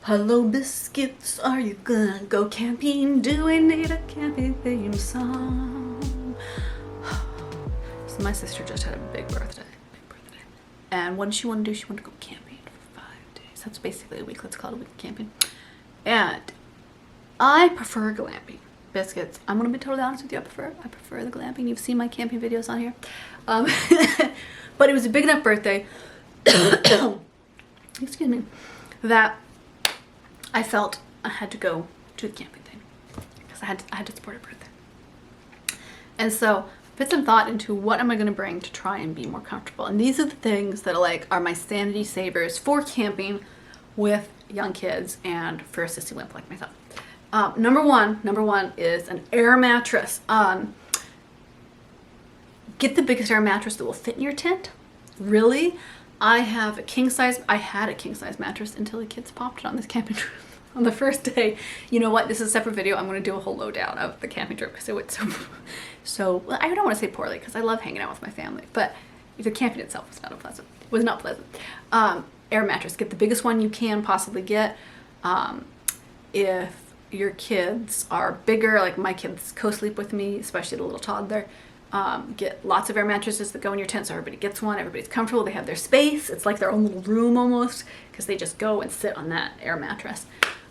Hello biscuits, are you gonna go camping? Do I need a camping theme song? So my sister just had a big birthday. And what did she want to do? She wanted to go camping for 5 days. That's basically a week. Let's call it a week of camping. And I prefer glamping. Biscuits, I'm gonna be totally honest with you. I prefer the glamping. You've seen my camping videos on here. But it was a big enough birthday. Excuse me. That I felt I had to go to the camping thing because I had to support her birthday. And so put some thought into what am I going to bring to try and be more comfortable. And these are the things that are my sanity savers for camping with young kids and for a sissy wimp like myself. Number one is an air mattress. Get the biggest air mattress that will fit in your tent. Really? I had a king size mattress until the kids popped it on this camping trip on the first day. You know what? This is a separate video. I'm going to do a whole lowdown of the camping trip because it went so well, I don't want to say poorly because I love hanging out with my family, but the camping itself was not pleasant. Air mattress. Get the biggest one you can possibly get. If your kids are bigger, like my kids co-sleep with me, especially the little toddler, get lots of air mattresses that go in your tent so everybody gets one. Everybody's comfortable. They have their space. It's like their own little room almost because they just go and sit on that air mattress.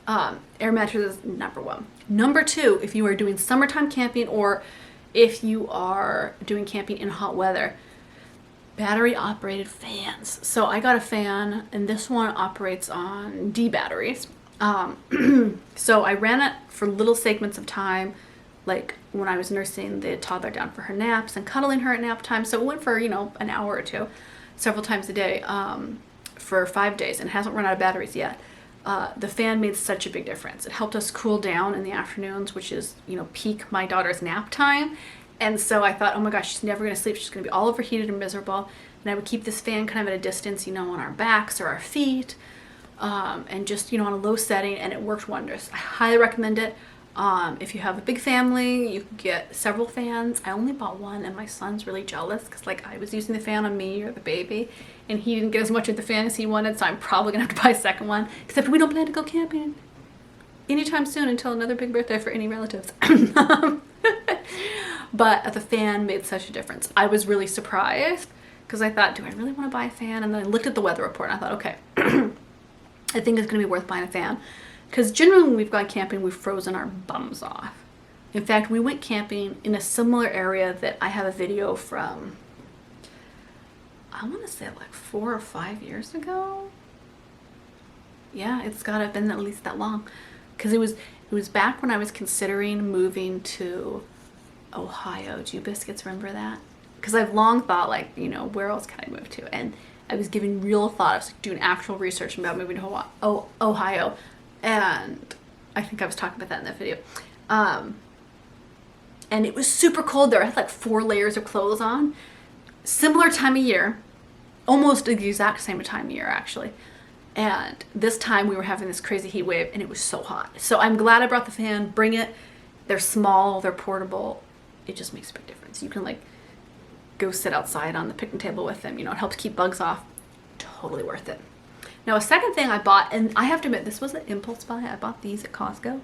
Air mattress is number one. Number two, if you are doing summertime camping or if you are doing camping in hot weather, battery operated fans. So I got a fan and this one operates on D batteries. So I ran it for little segments of time, like when I was nursing the toddler down for her naps and cuddling her at nap time. So it went for, an hour or two, several times a day, for 5 days, and it hasn't run out of batteries yet. The fan made such a big difference. It helped us cool down in the afternoons, which is, peak my daughter's nap time. And so I thought, oh my gosh, she's never going to sleep. She's going to be all overheated and miserable. And I would keep this fan kind of at a distance, on our backs or our feet, and just, on a low setting, and it worked wonders. I highly recommend it. If you have a big family, you can get several fans. I only bought one and my son's really jealous because I was using the fan on me or the baby and he didn't get as much of the fan as he wanted, so I'm probably gonna have to buy a second one, except we don't plan to go camping anytime soon until another big birthday for any relatives. But the fan made such a difference. I was really surprised because I thought, do I really want to buy a fan? And then I looked at the weather report and I thought, okay, I think it's gonna be worth buying a fan. Because generally when we've gone camping, we've frozen our bums off. In fact, we went camping in a similar area that I have a video from, I want to say 4 or 5 years ago. Yeah, it's got to have been at least that long. Because it was back when I was considering moving to Ohio. Do you biscuits remember that? Because I've long thought, where else can I move to? And I was giving real thought. I was doing actual research about moving to Ohio. And I think I was talking about that in that video. And it was super cold there. I had 4 layers of clothes on. Similar time of year. Almost the exact same time of year, actually. And this time we were having this crazy heat wave and it was so hot. So I'm glad I brought the fan. Bring it. They're small. They're portable. It just makes a big difference. You can go sit outside on the picnic table with them. It helps keep bugs off. Totally worth it. Now, a second thing I bought, and I have to admit, this was an impulse buy. I bought these at Costco.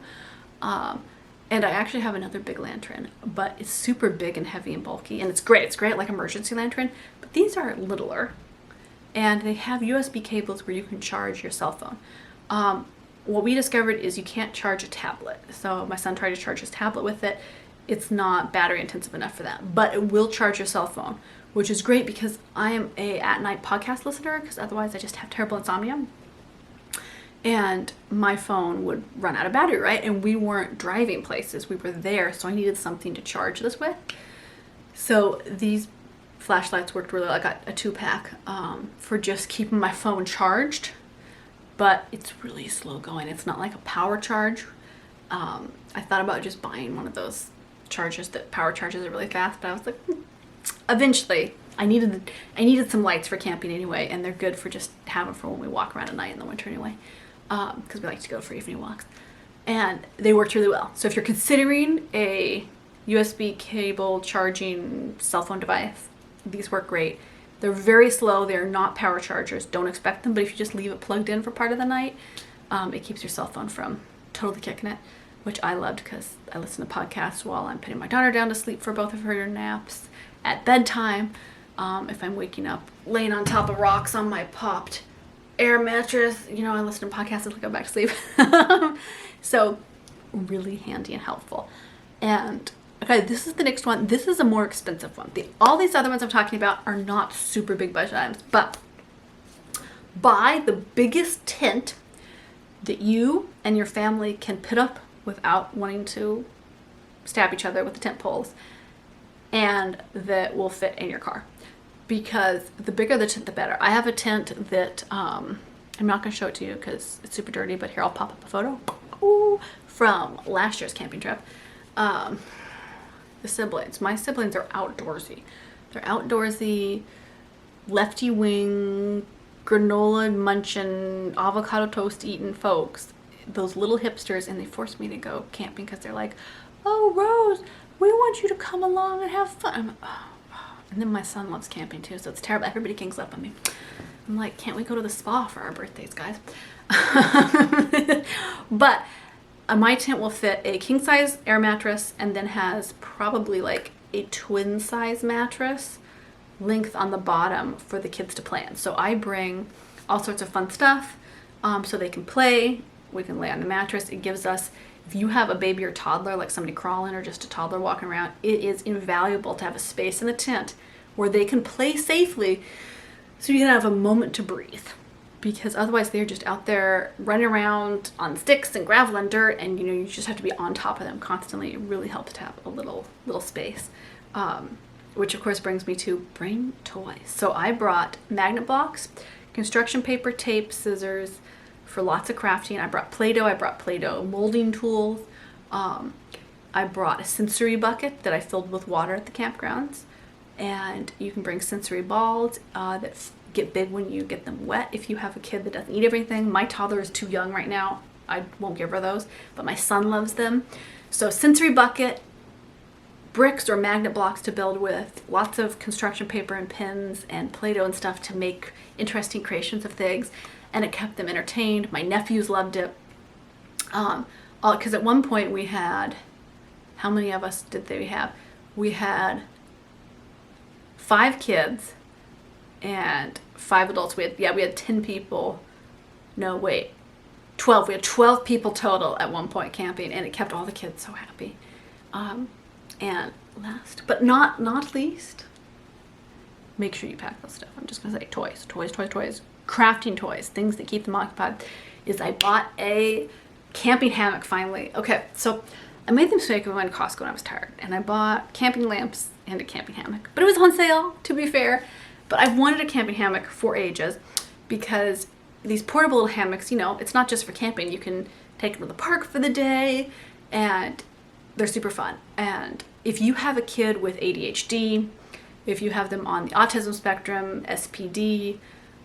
And I actually have another big lantern, but it's super big and heavy and bulky. And it's great. It's great like emergency lantern. But these are littler. And they have USB cables where you can charge your cell phone. What we discovered is you can't charge a tablet. So my son tried to charge his tablet with it. It's not battery intensive enough for that. But it will charge your cell phone, which is great because I am a at-night podcast listener because otherwise I just have terrible insomnia. And my phone would run out of battery, right? And we weren't driving places. We were there, so I needed something to charge this with. So these flashlights worked really well. I got a 2-pack for just keeping my phone charged. But it's really slow going. It's not like a power charge. I thought about just buying one of those chargers that power charges it really fast, but I was like, eventually, I needed some lights for camping anyway, and they're good for just having for when we walk around at night in the winter anyway, because we like to go for evening walks. And they worked really well. So if you're considering a USB cable charging cell phone device, these work great. They're very slow. They're not power chargers. Don't expect them, but if you just leave it plugged in for part of the night, It keeps your cell phone from totally kicking it, which I loved because I listen to podcasts while I'm putting my daughter down to sleep for both of her naps, at bedtime, if I'm waking up laying on top of rocks on my popped air mattress, you know, I listen to podcasts until I go back to sleep. So really handy and helpful. And okay, this is the next one. This is a more expensive one. All these other ones I'm talking about are not super big budget items, but buy the biggest tent that you and your family can put up without wanting to stab each other with the tent poles, and that will fit in your car. Because the bigger the tent, the better. I have a tent that, I'm not going to show it to you because it's super dirty, but here, I'll pop up a photo. Ooh, from last year's camping trip. The siblings. My siblings are outdoorsy. They're outdoorsy, lefty wing, granola munching, avocado toast eating folks. Those little hipsters, and they forced me to go camping because they're like, oh, Rose, we want you to come along and have fun. I'm like, oh. And then my son loves camping too, so it's terrible. Everybody kings up on me. I'm like, can't we go to the spa for our birthdays, guys? But my tent will fit a king size air mattress and then has probably like a twin size mattress length on the bottom for the kids to play in. So I bring all sorts of fun stuff so they can play. We can lay on the mattress. It gives us, if you have a baby or toddler, like somebody crawling or just a toddler walking around, it is invaluable to have a space in the tent where they can play safely so you can have a moment to breathe. Because otherwise they're just out there running around on sticks and gravel and dirt, and you know, you just have to be on top of them constantly. It really helps to have a little space. Which of course brings me to bring toys. So I brought magnet blocks, construction paper, tape, scissors for lots of crafting. I brought Play-Doh molding tools. I brought a sensory bucket that I filled with water at the campgrounds. And you can bring sensory balls that get big when you get them wet if you have a kid that doesn't eat everything. My toddler is too young right now. I won't give her those, but my son loves them. So sensory bucket, bricks or magnet blocks to build with, lots of construction paper and pins and Play-Doh and stuff to make interesting creations of things, and it kept them entertained. My nephews loved it. Because at one point we had, how many of us did they have? We had 5 kids and 5 adults. We had 10 people. No, wait, 12. We had 12 people total at one point camping, and it kept all the kids so happy. And last but not least, make sure you pack those stuff. I'm just gonna say toys, crafting toys, things that keep them occupied. Is I bought a camping hammock finally. Okay, so I made the mistake of going to Costco when I was tired, and I bought camping lamps and a camping hammock. But it was on sale, to be fair. But I've wanted a camping hammock for ages because these portable little hammocks, you know, it's not just for camping. You can take them to the park for the day, and they're super fun. And if you have a kid with ADHD, if you have them on the autism spectrum, SPD,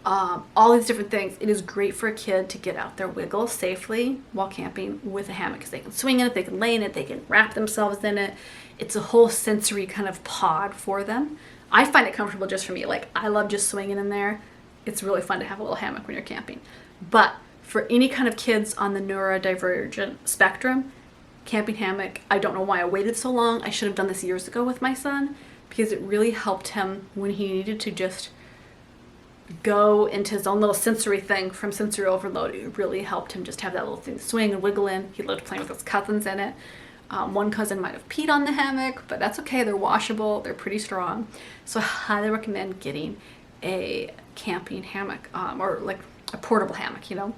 all these different things, it is great for a kid to get out there, wiggle safely while camping with a hammock, because they can swing in it, they can lay in it, they can wrap themselves in it. It's a whole sensory kind of pod for them. I find it comfortable just for me. Like, I love just swinging in there. It's really fun to have a little hammock when you're camping. But for any kind of kids on the neurodivergent spectrum, camping hammock, I don't know why I waited so long. I should have done this years ago with my son, because it really helped him when he needed to just go into his own little sensory thing from sensory overload. It really helped him just have that little thing to swing and wiggle in. He loved playing with his cousins in it. One cousin might have peed on the hammock, but that's okay. They're washable. They're pretty strong. So I highly recommend getting a camping hammock, or like a portable hammock, you know.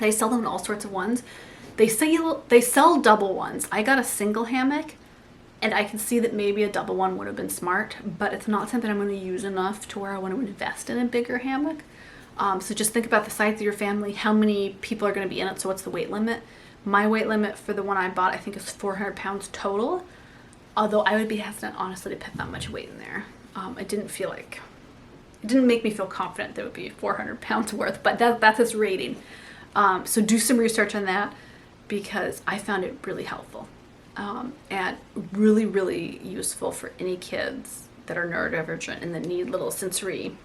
They sell them in all sorts of ones. They sell double ones. I got a single hammock, and I can see that maybe a double one would have been smart, but it's not something I'm going to use enough to where I want to invest in a bigger hammock. So just think about the size of your family, how many people are going to be in it, so what's the weight limit. My weight limit for the one I bought, I think, is 400 pounds total, although I would be hesitant, honestly, to put that much weight in there. It didn't make me feel confident that it would be 400 pounds worth, but that's its rating. So do some research on that, because I found it really helpful, and really, really useful for any kids that are neurodivergent and that need little sensory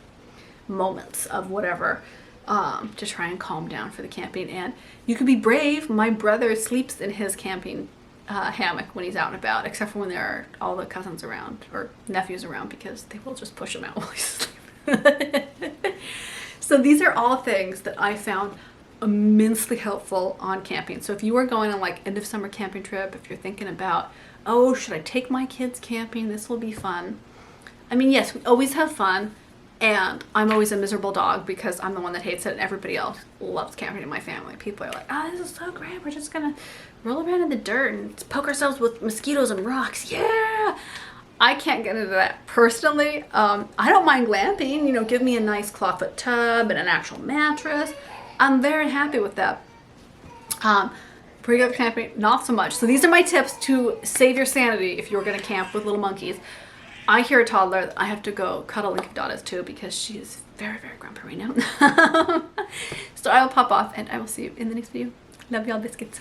moments of whatever. to try and calm down for the camping. And you can be brave. My brother sleeps in his camping hammock when he's out and about, except for when there are all the cousins around or nephews around, because they will just push him out while he's asleep. So these are all things that I found immensely helpful on camping. So if you are going on like end of summer camping trip, if you're thinking about, oh, should I take my kids camping? This will be fun. I mean, yes, we always have fun, and I'm always a miserable dog because I'm the one that hates it and everybody else loves camping in my family. People are like, oh, this is so great. We're just gonna roll around in the dirt and poke ourselves with mosquitoes and rocks. Yeah. I can't get into that personally. I don't mind glamping, you know, give me a nice clawfoot tub and an actual mattress. I'm very happy with that. Pre-up camping, not so much. So these are my tips to save your sanity if you're gonna camp with little monkeys. I hear a toddler. I have to go cuddle and give Dottas too because she is very, very grumpy right now. So I will pop off and I will see you in the next video. Love y'all, biscuits.